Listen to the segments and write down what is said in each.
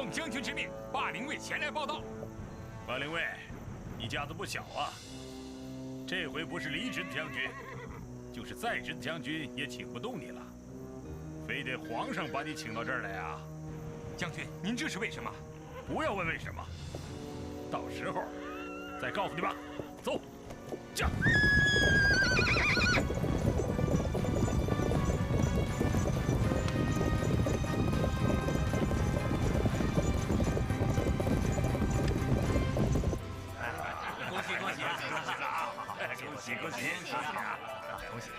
奉将军之命，霸陵尉前来报道。霸陵尉，你架子不小啊！这回不是离职的将军，就是在职的将军也请不动你了，非得皇上把你请到这儿来啊！将军，您这是为什么？不要问为什么，到时候再告诉你吧。走，驾！恭喜恭喜！恭喜恭喜！恭喜！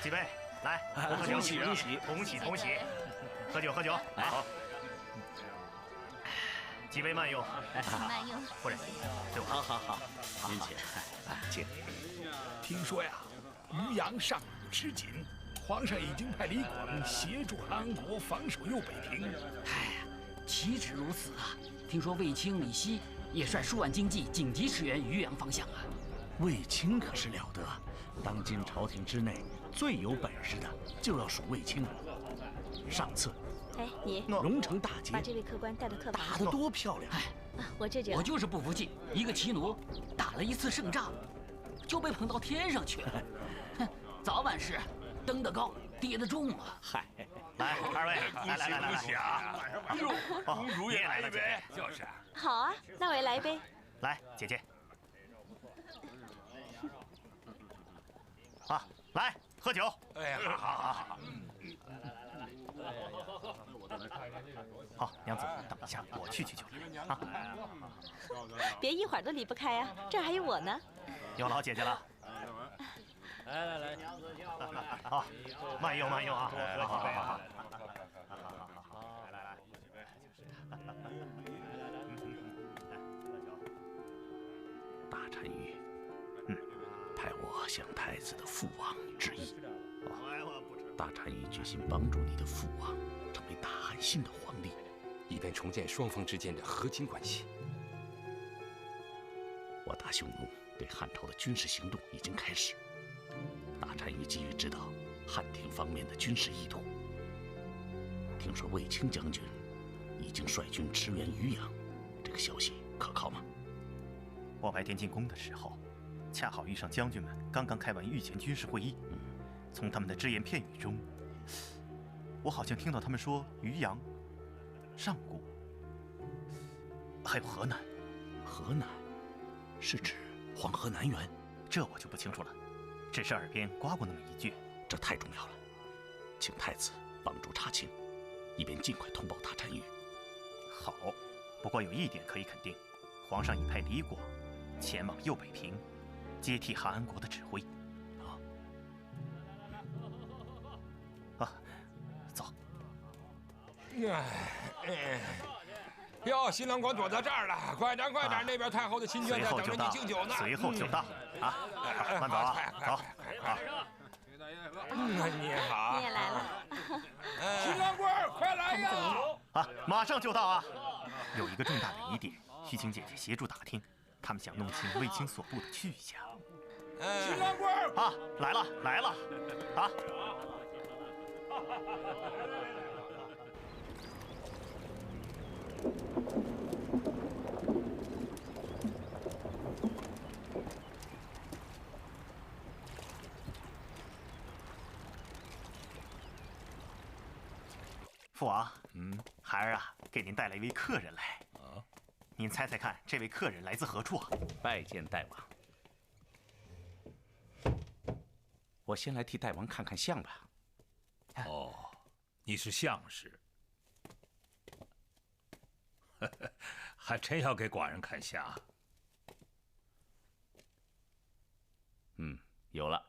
几位，来，喝酒！恭喜恭喜！恭喜恭喜！喝酒喝酒！好，几位慢用。慢用。夫人，对我。好，您请，请。听说呀，渔阳上午吃紧，皇上已经派李广协助韩安国防守右北平。哎，岂止如此啊！听说卫青、李希也率数万精骑紧急驰援渔阳方向啊！卫青可是了得，当今朝廷之内最有本事的就要数卫青。上次，哎，你荣城大捷，把这位客官带得特别打得多漂亮！哎，我这就我就是不服气，一个骑奴打了一次胜仗，就被捧到天上去了。哼，早晚是登得高，跌得重啊！嗨，来，二位，来，恭喜啊！哎呦，公主也来了，姐姐。就是。好啊，那我也来一杯。来，姐姐。啊，来喝酒。哎呀，好。好，娘子，等一下，我去酒来啊。别一会儿都离不开呀，这儿还有我呢。有劳姐姐了。来，好，慢用啊，多喝几杯啊。好，来，大单于，派我向太子的父王致意。大单于决心帮助你的父王成为大汉新的皇帝，以便重建双方之间的和亲关系。我大匈奴对汉朝的军事行动已经开始，大单于急于知道汉廷方面的军事意图。听说卫青将军已经率军驰援渔阳，这个消息可靠吗？我白天进宫的时候，恰好遇上将军们刚刚开完御前军事会议。从他们的只言片语中，我好像听到他们说渔阳、上古，还有河南。河南是指黄河南源？这我就不清楚了，只是耳边刮过那么一句。这太重要了，请太子帮助查清，以便尽快通报大单于。好，不过有一点可以肯定，皇上已派李广前往右北平，接替韩安国的指挥。走。哟，新郎官躲在这儿了，快点，那边太后的亲眷在等着你敬酒呢。随后就到啊，慢走啊，走啊。你好，你也来了。新郎官，快来呀！啊，马上就到啊。有一个重大的疑点，需请姐姐协助打听，他们想弄清卫青所部的去向。新郎官啊，来了啊！父王，孩儿啊，给您带来一位客人来。啊，您猜猜看，这位客人来自何处啊？拜见大王。我先来替大王看看相吧。哦，你是相士，还真要给寡人看相。有了。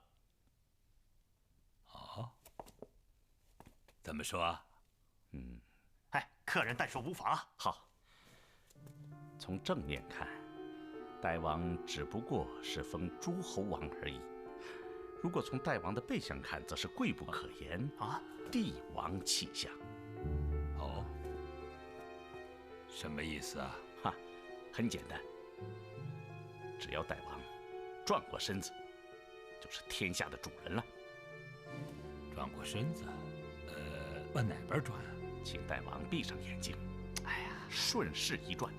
哦，怎么说？哎，客人但说无妨啊。好，从正面看，大王只不过是封诸侯王而已；如果从大王的背相看，则是贵不可言啊，帝王气象。哦，什么意思啊？哈，很简单，只要大王转过身子，就是天下的主人了。转过身子，往哪边转？请大王闭上眼睛。哎呀，顺势一转。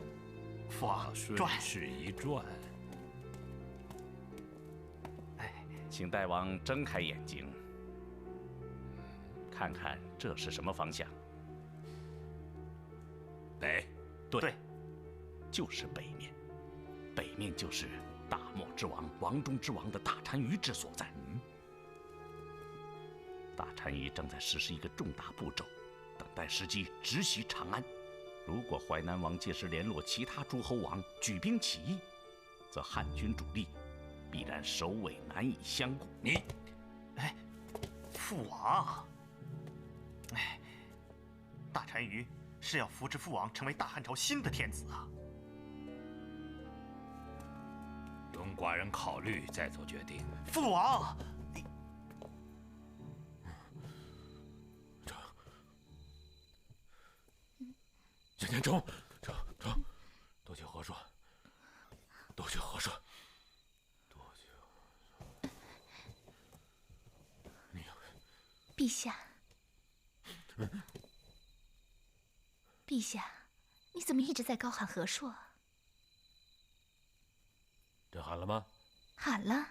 父王，顺势一转。哎，请大王睁开眼睛，看看这是什么方向？北。对，就是北面。北面就是大漠之王、王中之王的大单于之所在。大单于正在实施一个重大步骤，等待时机直袭长安。如果淮南王届时联络其他诸侯王举兵起义，则汉军主力必然首尾难以相顾。父王，大单于是要扶持父王成为大汉朝新的天子啊！容寡人考虑再做决定。父王，向前冲！冲！多去和硕，多去和硕，多去。陛下，陛下，你怎么一直在高喊和硕？这喊了吗？喊了。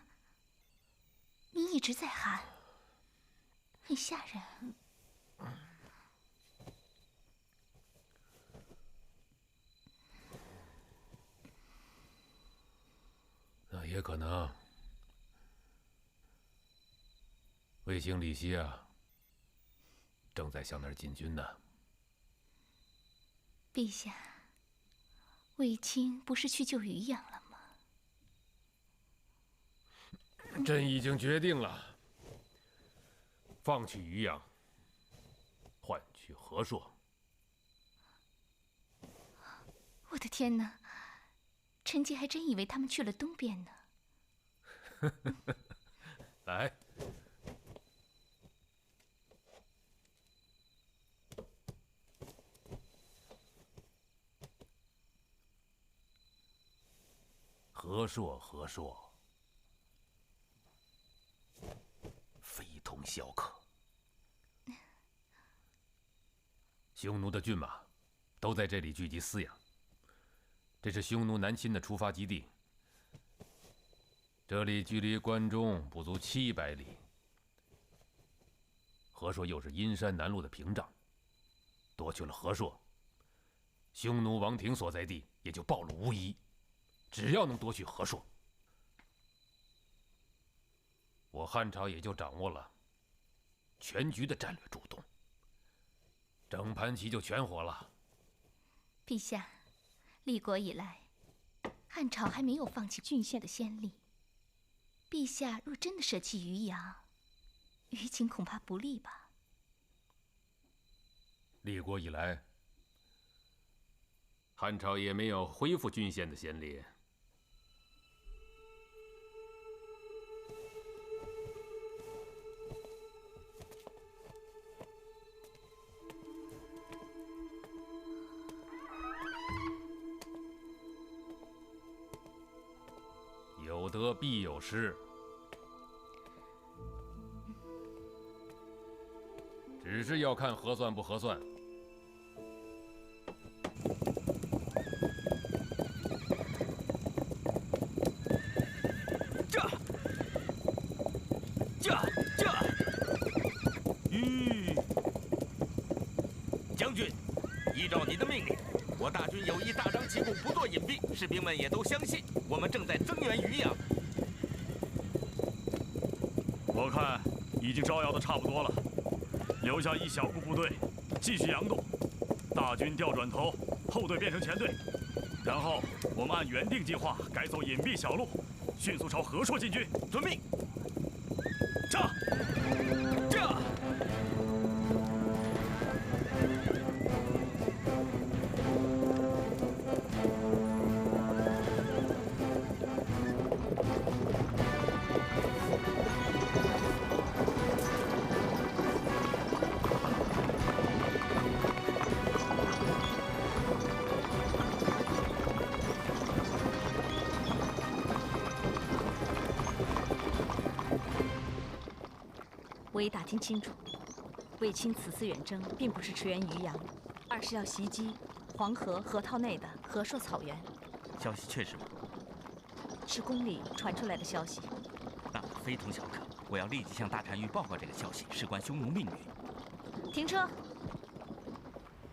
你一直在喊，很吓人。那也可能，卫青、李希啊，正在向那儿进军呢。陛下，卫青不是去救渔阳了吗？朕已经决定了，放弃渔阳，换取和硕。我的天哪！臣妾还真以为他们去了东边呢。来，和硕，和硕，非同小可。匈奴的骏马都在这里聚集饲养。这是匈奴南侵的出发基地，这里距离关中不足700里。和硕又是阴山南路的屏障，夺去了和硕，匈奴王庭所在地也就暴露无遗。只要能夺取和硕，我汉朝也就掌握了全局的战略主动，整盘棋就全活了。陛下。立国以来，汉朝还没有放弃郡县的先例。陛下若真的舍弃渔阳，于情恐怕不利吧？立国以来，汉朝也没有恢复郡县的先例。有得必有失，只是要看合算不合算。将军，依照您的命令，我大军有意大张旗鼓，不做隐蔽，士兵们也都相信。我们正在增援渔阳。我看已经招摇的差不多了，留下一小股部队继续佯动，大军调转头，后队变成前队，然后我们按原定计划改走隐蔽小路，迅速朝和硕进军。遵命。撤！撤！我已打听清楚，卫青此次远征，并不是驰援渔阳，而是要袭击黄河河套内的和硕草原。消息确实吗？是宫里传出来的消息。那非同小可，我要立即向大单于报告这个消息，事关匈奴命运。停车。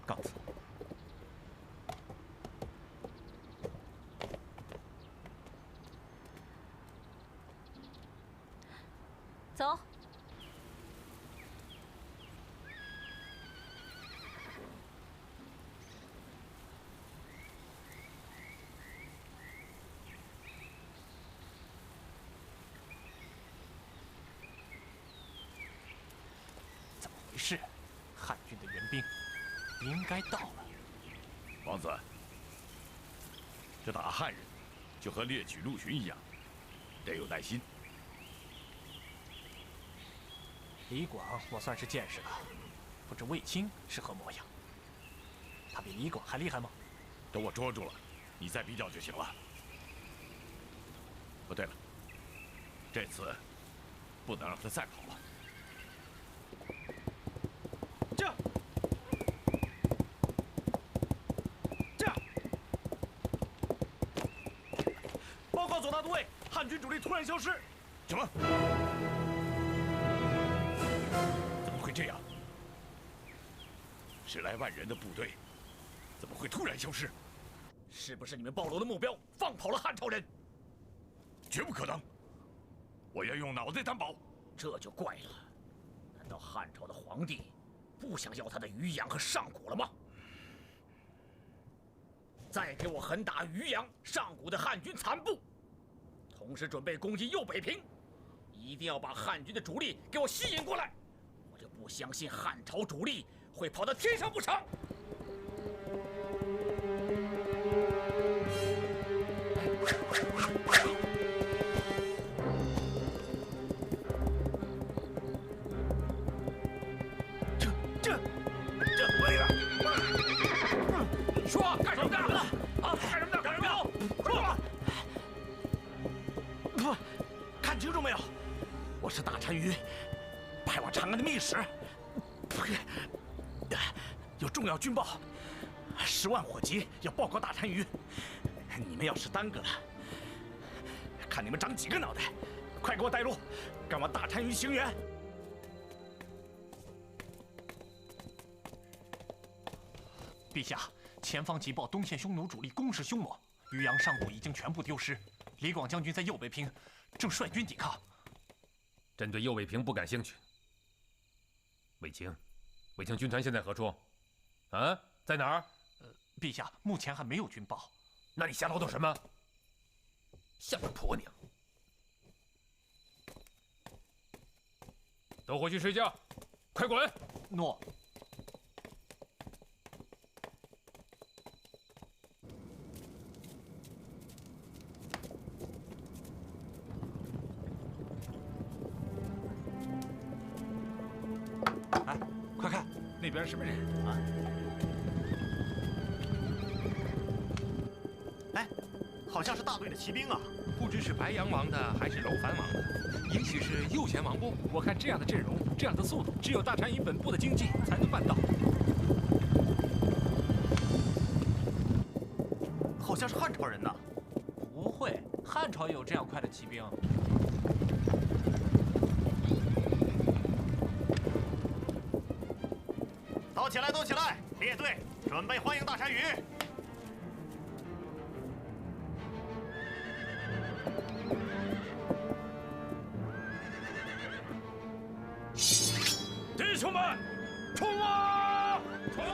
告辞。走。怎么回事？汉军的援兵应该到了。王子，这打汉人就和猎取陆巡一样，得有耐心。李广我算是见识了，不知卫青是何模样。他比李广还厉害吗？等我捉住了，你再比较就行了。哦，对了，这次不能让他再跑了。这，报告左大都尉，汉军主力突然消失。什么？怎么会这样？10来万人的部队，怎么会突然消失？是不是你们暴露的目标放跑了汉朝人？绝不可能！我要用脑袋担保。这就怪了，难道汉朝的皇帝不想要他的渔阳和上古了吗？再给我狠打渔阳、上古的汉军残部，同时准备攻击右北平，一定要把汉军的主力给我吸引过来。我就不相信汉朝主力会跑到天上不成。这为了说干什么的？啊，干什么的？干什么的？说！不，看清楚没有？我是大单于派往长安的密使，有重要军报，10万火急要报告大单于。你们要是耽搁了，看你们长几个脑袋！快给我带路，赶往大单于行辕。陛下，前方急报东线匈奴主力攻势凶猛，渔阳上古已经全部丢失。李广将军在右北平正率军抵抗。朕对右北平不感兴趣。卫青军团现在何处？啊，在哪儿？陛下，目前还没有军报。那你瞎唠叨什么？像个婆娘！都回去睡觉，快滚！诺。哎，快看，那边什么人啊？哎，好像是大队的骑兵啊！不知是白羊王的还是楼烦王的，也许是右贤王部。我看这样的阵容，这样的速度，只有大单于本部的经济才能办到。好像是汉朝人呐。不会，汉朝也有这样快的骑兵。都起来，都起来，列队，准备欢迎大单于。弟兄们，冲啊！冲！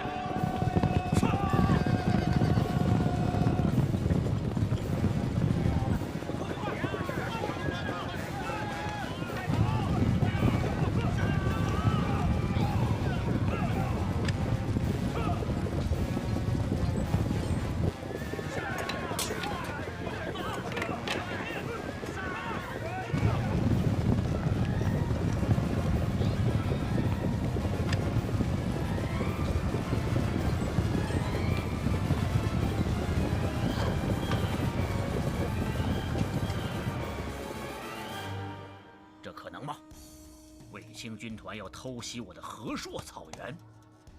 卫青军团要偷袭我的和硕草原，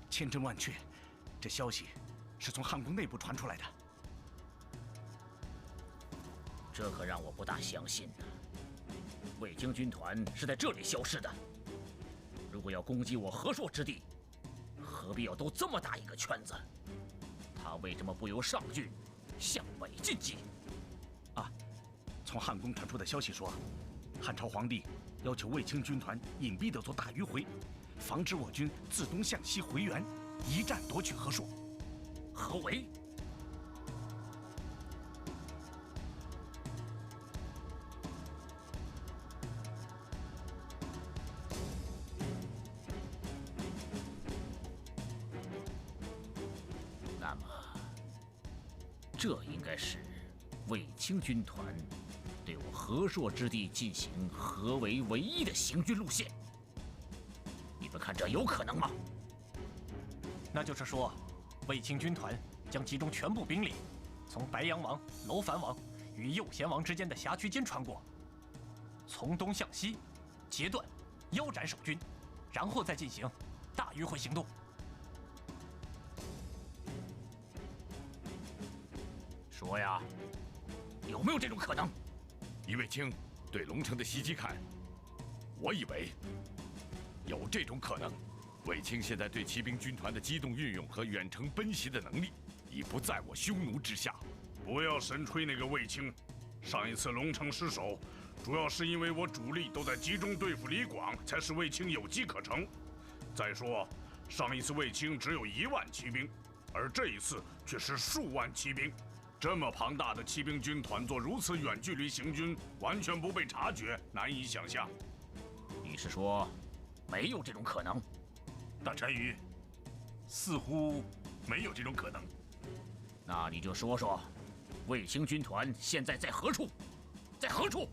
千真万确，这消息是从汉宫内部传出来的。这可让我不大相信呢。卫青军团是在这里消失的。如果要攻击我和硕之地，何必要兜这么大一个圈子？他为什么不由上郡向北进击？啊，从汉宫传出的消息说，汉朝皇帝要求卫青军团隐蔽地做大迂回，防止我军自东向西回援，一战夺取和硕。何为？那么，这应该是卫青军团对我和硕之地进行合围唯一的行军路线。你们看这有可能吗？那就是说，卫青军团将集中全部兵力，从白羊王、楼烦王与右贤王之间的辖区间穿过，从东向西截断、腰斩守军，然后再进行大迂回行动。说呀，有没有这种可能？以卫青对龙城的袭击看，我以为有这种可能。卫青现在对骑兵军团的机动运用和远程奔袭的能力，已不在我匈奴之下。不要神吹那个卫青，上一次龙城失守，主要是因为我主力都在集中对付李广，才使卫青有机可乘。再说，上一次卫青只有1万骑兵，而这一次却是数万骑兵。这么庞大的骑兵军团做如此远距离行军，完全不被察觉，难以想象。你是说，没有这种可能？大单于，似乎没有这种可能。那你就说说，卫青军团现在在何处？在何处？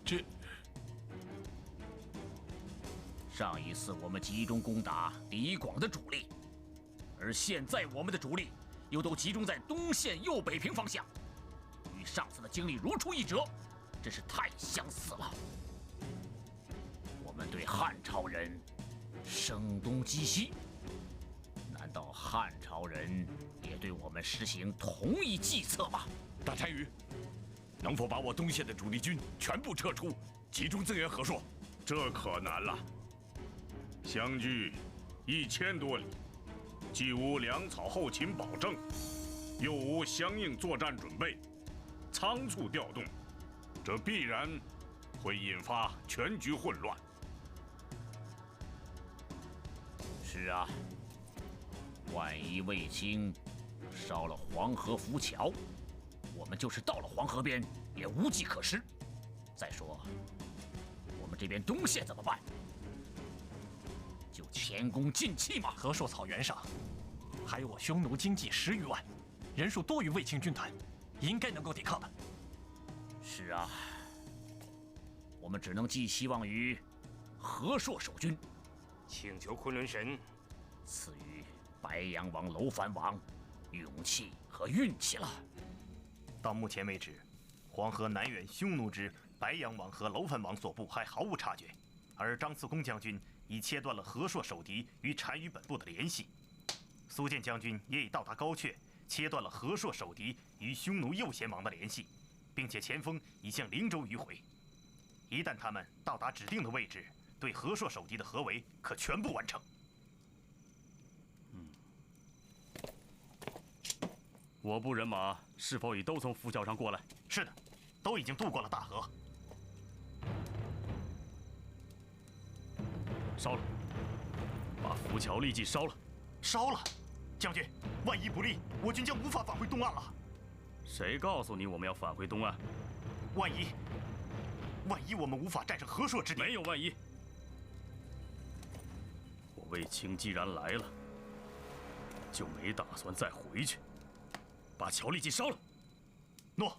这上一次我们集中攻打李广的主力，而现在我们的主力又都集中在东线右北平方向，与上次的经历如出一辙，真是太相似了。我们对汉朝人声东击西，难道汉朝人也对我们实行同一计策吗？大单于，能否把我东线的主力军全部撤出，集中增援和硕？这可难了。相距1000多里，既无粮草后勤保证，又无相应作战准备，仓促调动，这必然会引发全局混乱。是啊，万一卫青烧了黄河浮桥，我们就是到了黄河边也无计可施。再说，我们这边东线怎么办？就前功尽弃吗？和硕草原上还有我匈奴精骑10余万，人数多于卫青军团，应该能够抵抗的。是啊，我们只能寄希望于和硕守军，请求昆仑神赐予白羊王、楼烦王勇气和运气了。到目前为止，黄河南缘匈奴之白羊王和楼烦王所部还毫无察觉，而张次公将军已切断了和硕守敌与单于本部的联系。苏建将军也已到达高阙，切断了和硕守敌与匈奴右贤王的联系，并且前锋已向灵州迂回。一旦他们到达指定的位置，对和硕守敌的合围可全部完成。我部人马是否已都从浮桥上过来？是的，都已经渡过了大河。烧了，把浮桥立即烧了。烧了，将军，万一不利，我军将无法返回东岸了。谁告诉你我们要返回东岸？万一我们无法战胜和硕之地？没有万一。我卫青既然来了，就没打算再回去。把桥立即烧了。诺。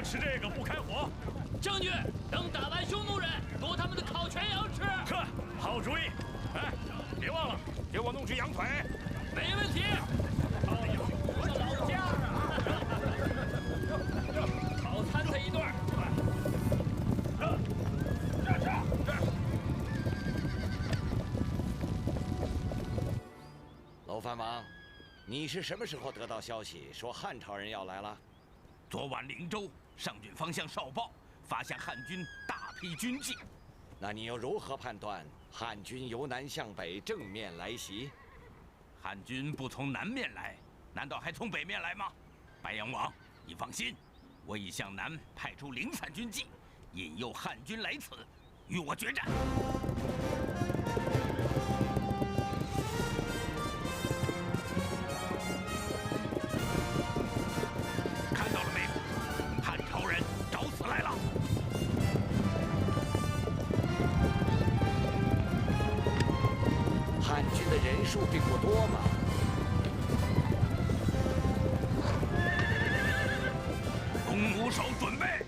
吃这个不开火。将军，等打完匈奴人，夺他们的烤全羊吃。呵，好主意。哎，别忘了给我弄只羊腿。没问题。我的老家啊！好餐菜一段。楼藩王，你是什么时候得到消息说汉朝人要来了？昨晚灵州上郡方向哨报，发现汉军大批军纪。那你又如何判断汉军由南向北正面来袭？汉军不从南面来，难道还从北面来吗？白羊王，你放心，我已向南派出零散军纪，引诱汉军来此，与我决战。看到了没？汉朝人找死来了！汉军的人数并不多嘛。弓弩手准备，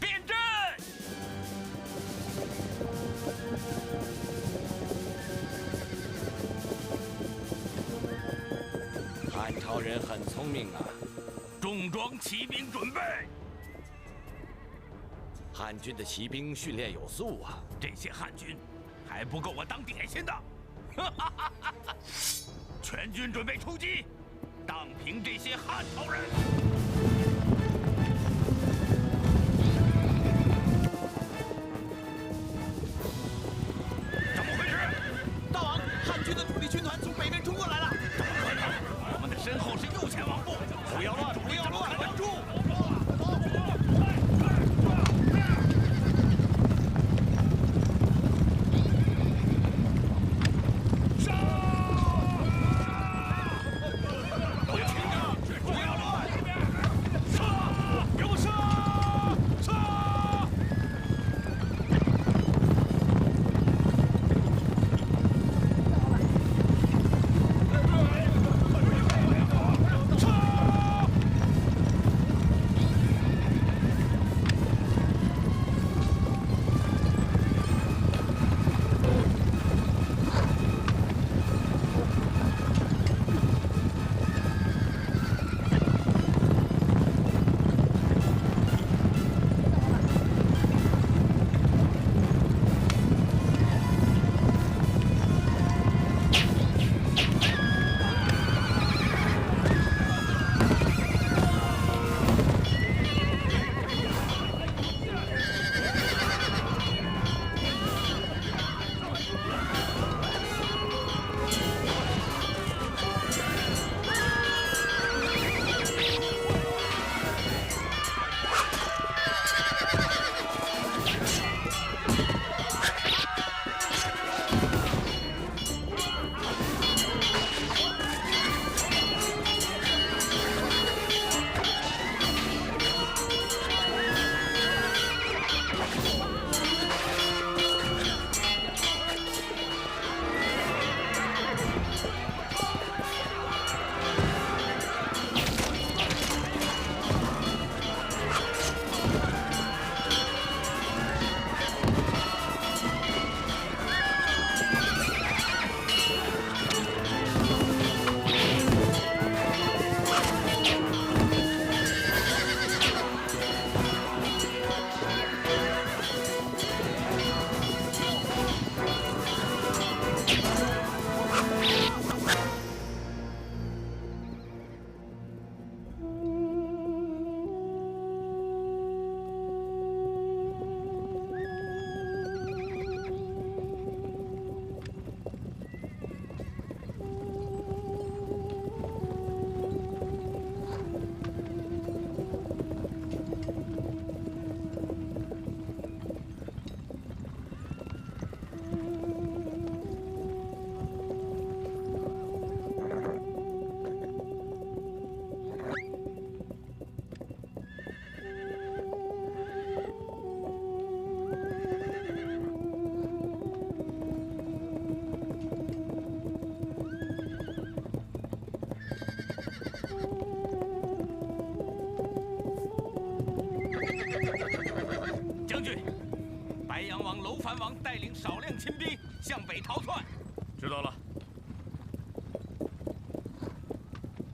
变阵！汉朝人很聪明啊！重装骑兵准备。汉军的骑兵训练有素啊！这些汉军还不够我当点心的。全军准备出击，荡平这些汉朝人。怎么回事？大王，汉军的主力军团从北面冲过来了。怎么可能？我们的身后是右前王部，不要乱，不要乱，稳住！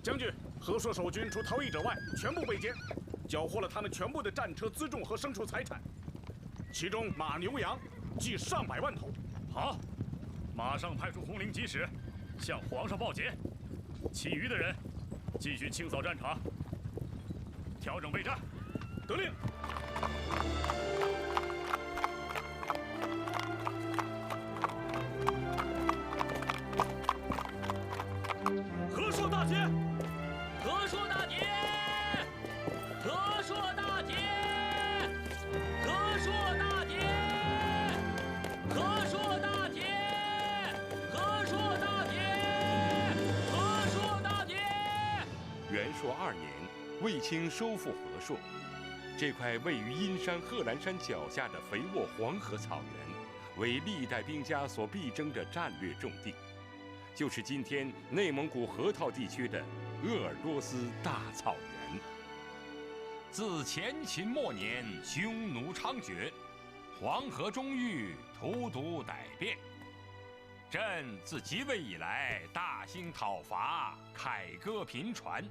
将军，和硕守军除逃逸者外，全部被歼，缴获了他们全部的战车、辎重和牲畜财产，其中马、牛、羊计上百万头。好，马上派出红绫吉使，向皇上报捷。其余的人，继续清扫战场，调整备战。得令。和硕大捷！和硕大捷！和硕大捷！和硕大捷！和硕大捷！和硕大捷！和硕大捷！元朔2年，卫青收复和硕。这块位于阴山贺兰山脚下的肥沃黄河草原，为历代兵家所必争的战略重地，就是今天内蒙古河套地区的鄂尔多斯大草原。自前秦末年匈奴猖獗，黄河中域荼毒歹变，朕自即位以来大兴讨伐，凯歌频传。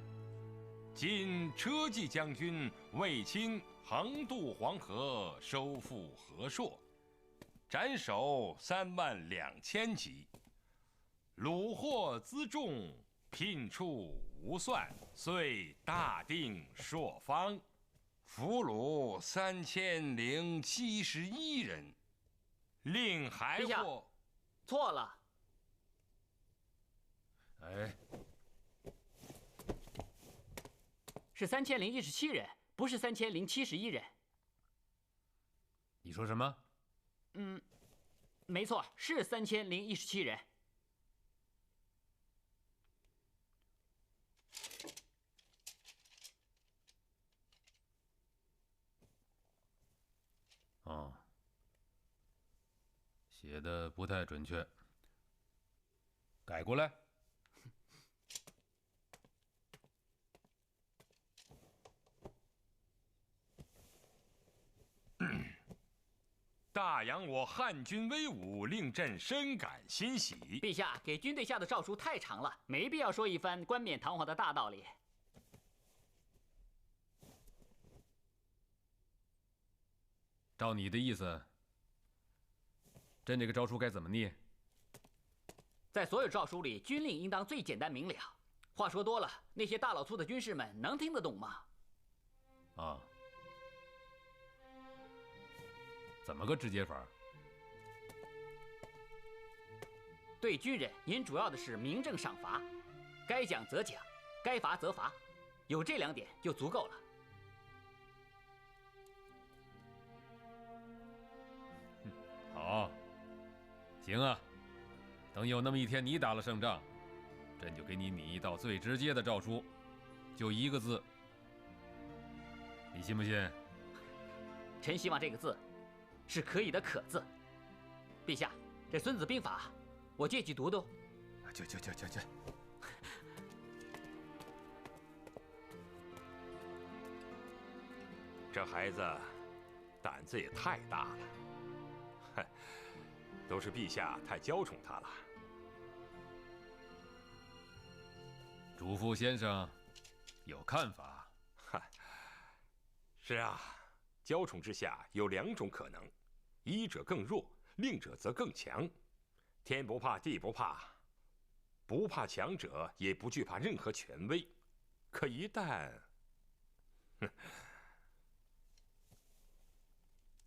今车骑将军卫青横渡黄河，收复和硕，斩首32000级，虏获辎重，聘处无算，遂大定朔方，俘虏3071人，令还获。错了。哎，是3017人，不是3071人。你说什么？没错，是3017人。哦，写的不太准确，改过来。大扬我汉军威武，令朕深感欣喜。陛下给军队下的诏书太长了，没必要说一番冠冕堂皇的大道理。照你的意思，朕这个诏书该怎么念？在所有诏书里，军令应当最简单明了。话说多了，那些大老粗的军士们能听得懂吗？啊。怎么个直接法？对军人，您主要的是明正赏罚，该奖则奖，该罚则罚，有这2点就足够了。好，行啊，等有那么一天你打了胜仗，朕就给你拟一道最直接的诏书，就1个字，你信不信？臣希望这个字是可以的可字。陛下，这《孙子兵法》，我借机读读。去。这孩子胆子也太大了，哼，都是陛下太娇宠他了。主父先生有看法？嗨，是啊。娇宠之下有2种可能，一者更弱，另者则更强。天不怕地不怕，不怕强者，也不惧怕任何权威。可一旦，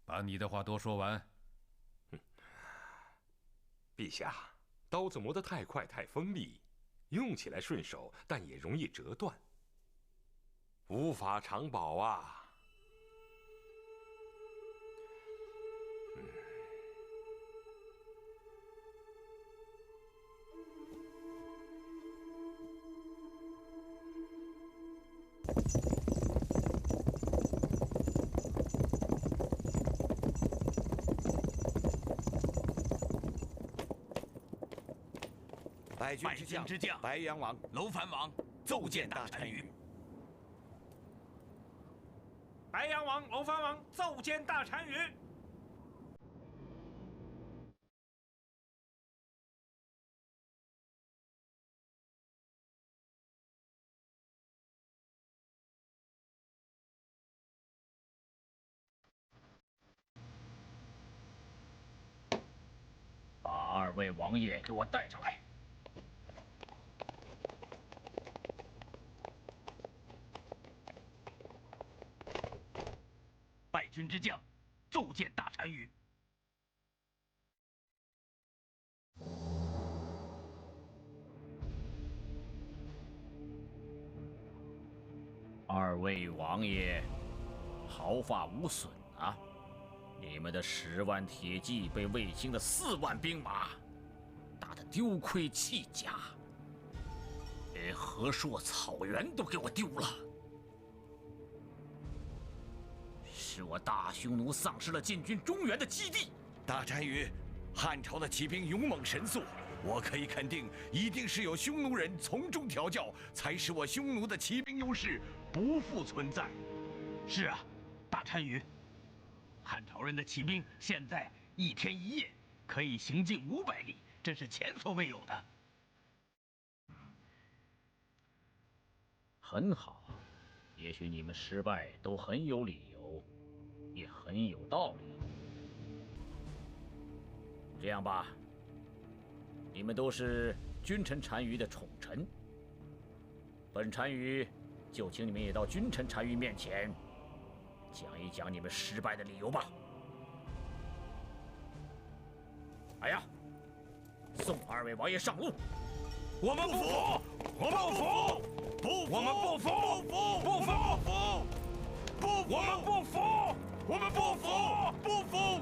把你的话都说完。陛下，刀子磨得太快太锋利，用起来顺手，但也容易折断，无法长保啊。百军之将白羊王楼烦王奏见大单于。白羊王楼烦王奏见大单于。位王爷，给我带上来。败军之将，奏见大单于。二位王爷，毫发无损啊！你们的10万铁骑被卫青的4万兵马打得丢盔弃甲，连和硕草原都给我丢了。是我大匈奴丧失了进军中原的基地。大单于，汉朝的骑兵勇猛神速，我可以肯定，一定是有匈奴人从中调教，才使我匈奴的骑兵优势不复存在。是啊，大单于，汉朝人的骑兵现在1天1夜可以行进500里，这是前所未有的。很好，也许你们失败都很有理由，也很有道理。这样吧，你们都是君臣单于的宠臣，本单于就请你们也到君臣单于面前讲一讲你们失败的理由吧。来呀，送2位王爷上路！我们不服！我们不服！不服！我们不服！不服！不服！我们不服！我们不服！不服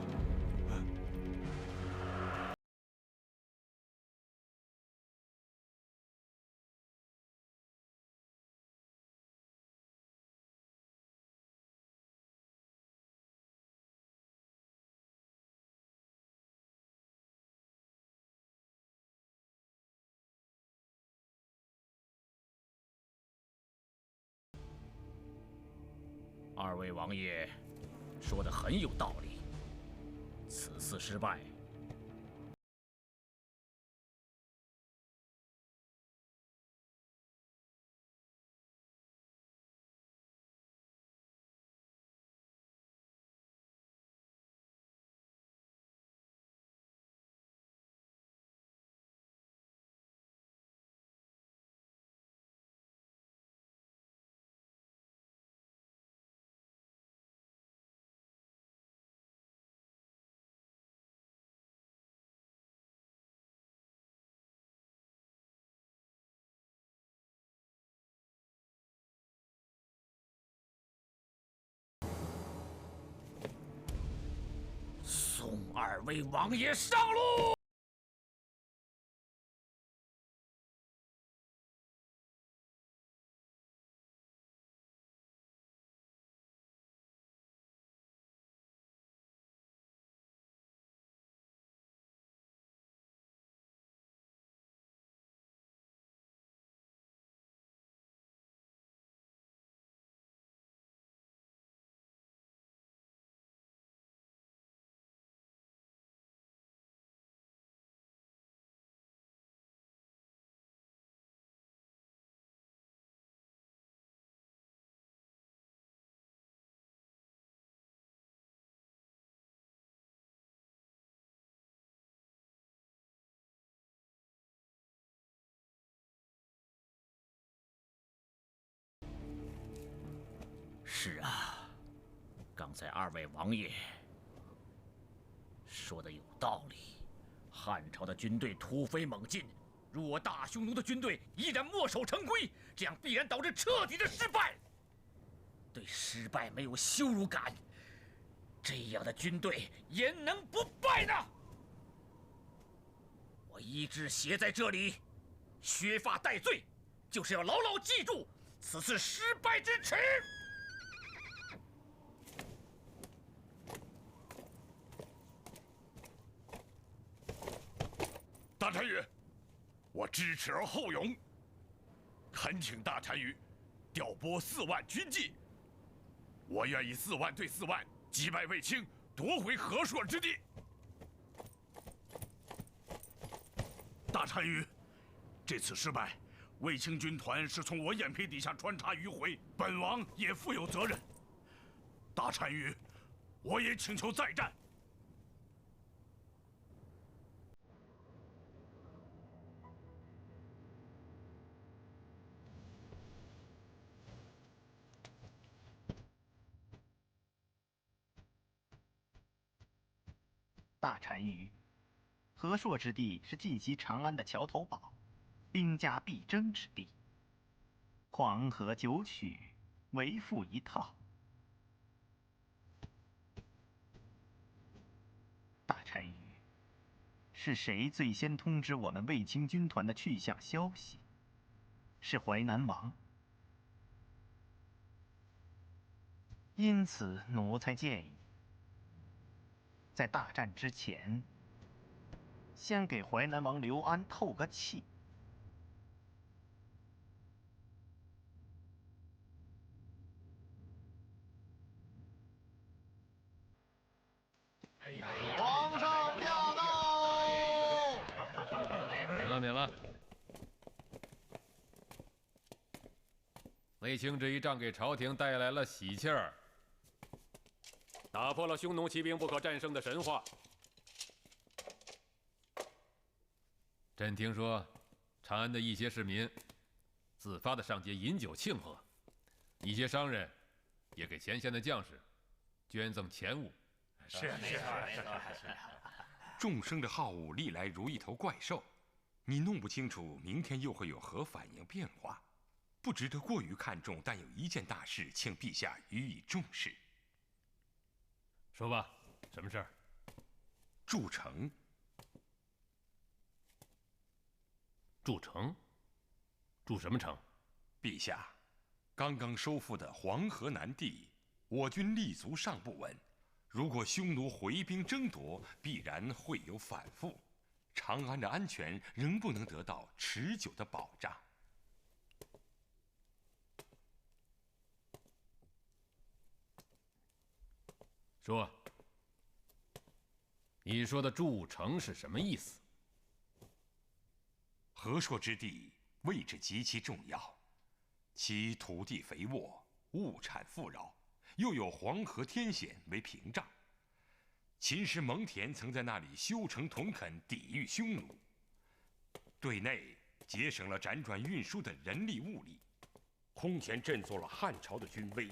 ！2位王爷说的很有道理，此次失败，送2位王爷上路！是啊，刚才2位王爷说的有道理。汉朝的军队突飞猛进，如我大匈奴的军队依然墨守成规，这样必然导致彻底的失败。对失败没有羞辱感，这样的军队焉能不败呢？我一只鞋在这里，削发戴罪，就是要牢牢记住此次失败之耻。大单于，我知耻而后勇，恳请大单于调拨4万军骑，我愿以4万对4万击败卫青，夺回和硕之地。大单于，这次失败，卫青军团是从我眼皮底下穿插迂回，本王也负有责任。大单于，我也请求再战。大单于，和硕之地是进袭长安的桥头堡，兵家必争之地。黄河九曲，为赋一套。大单于，是谁最先通知我们卫青军团的去向消息？是淮南王。因此，奴才建议，在大战之前，先给淮南王刘安透个气。皇上驾到！免了，免了。卫青这一仗给朝廷带来了喜气儿，打破了匈奴骑兵不可战胜的神话。朕听说，长安的一些市民自发的上街饮酒庆贺，一些商人也给前线的将士捐赠钱物。是。众生的好恶历来如一头怪兽，你弄不清楚明天又会有何反应变化。不值得过于看重，但有一件大事，请陛下予以重视。说吧，什么事儿？筑城。筑城？筑什么城？陛下，刚刚收复的黄河南地，我军立足尚不稳。如果匈奴回兵争夺，必然会有反复，长安的安全仍不能得到持久的保障。说，你说的筑城是什么意思？和硕之地位置极其重要，其土地肥沃，物产富饶，又有黄河天险为屏障。秦时蒙恬曾在那里修城屯垦，抵御匈奴，对内节省了辗转运输的人力物力，空前振作了汉朝的军威。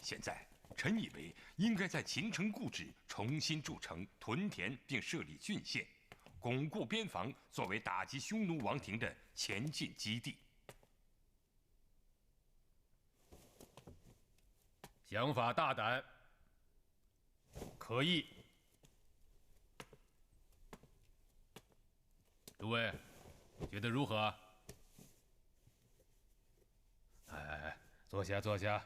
现在臣以为应该在秦城故址重新筑城、屯田，并设立郡县，巩固边防，作为打击匈奴王庭的前进基地。想法大胆，可议。诸位，觉得如何？哎，坐下，坐下。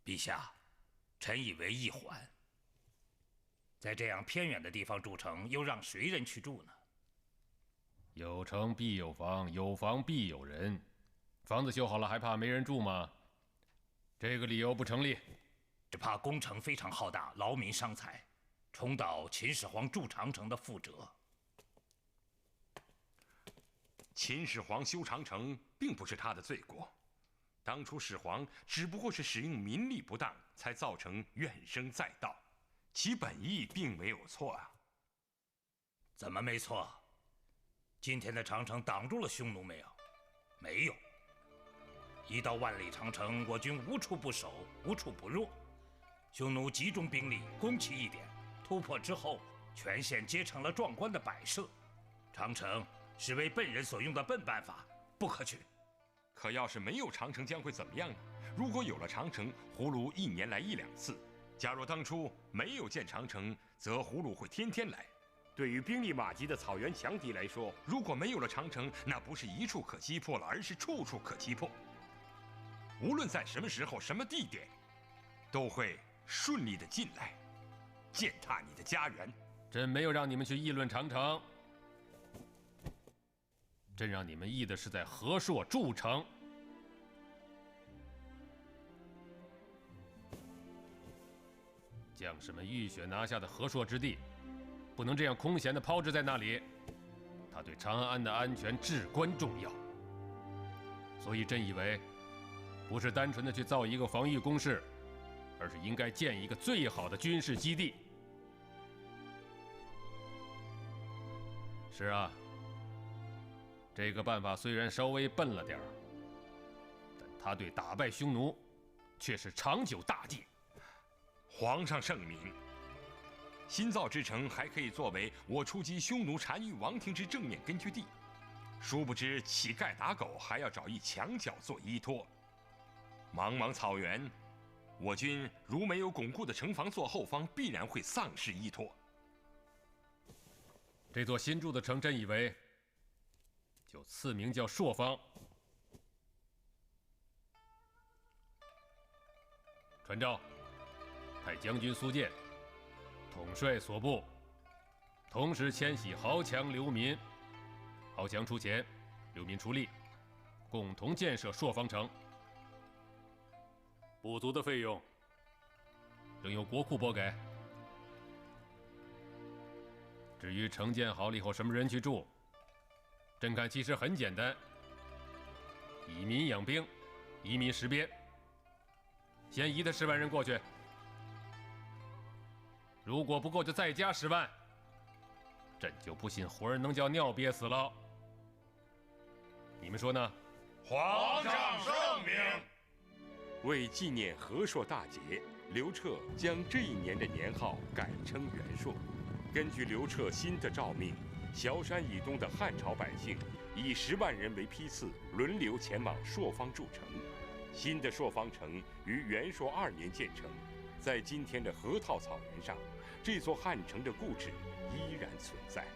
陛下，臣以为一缓。在这样偏远的地方筑城，又让谁人去住呢？有城必有房，有房必有人。房子修好了，还怕没人住吗？这个理由不成立。只怕工程非常浩大，劳民伤财，重蹈秦始皇筑长城的覆辙。秦始皇修长城并不是他的罪过，当初始皇只不过是使用民力不当，才造成怨声载道，其本意并没有错啊。怎么没错？今天的长城挡住了匈奴没有？没有。一到万里长城，我军无处不守，无处不弱。匈奴集中兵力攻其一点，突破之后，全线皆成了壮观的摆设。长城是为笨人所用的笨办法，不可取。可要是没有长城，将会怎么样呢？如果有了长城，葫芦一年来1、2次；假若当初没有建长城，则葫芦会天天来。对于兵力马急的草原强敌来说，如果没有了长城，那不是一处可击破了，而是处处可击破。无论在什么时候、什么地点，都会顺利的进来，践踏你的家园。朕没有让你们去议论长城，朕让你们议的是在和硕筑城。将士们浴血拿下的和硕之地，不能这样空闲的抛掷在那里，它对长安的安全至关重要。所以朕以为，不是单纯的去造一个防御工事，而是应该建一个最好的军事基地。是啊，这个办法虽然稍微笨了点儿，但它对打败匈奴却是长久大计。皇上圣明，新造之城还可以作为我出击匈奴单于王庭之正面根据地。殊不知乞丐打狗还要找一墙角做依托。茫茫草原，我军如没有巩固的城防做后方，必然会丧失依托。这座新筑的城镇以为，就赐名叫朔方。传诏，派将军苏建统帅所部，同时迁徙豪强流民。豪强出钱，流民出力，共同建设朔方城。不足的费用，仍由国库拨给。至于城建好了以后，什么人去住，朕看其实很简单：以民养兵，移民实边。先移他10万人过去，如果不够，就再加10万。朕就不信活人能叫尿憋死了。你们说呢？皇上圣明。为纪念和硕大捷，刘彻将这一年的年号改称元朔。根据刘彻新的诏命，崤山以东的汉朝百姓以10万人为批次，轮流前往朔方筑城。新的朔方城于元朔2年建成，在今天的河套草原上，这座汉城的故址依然存在。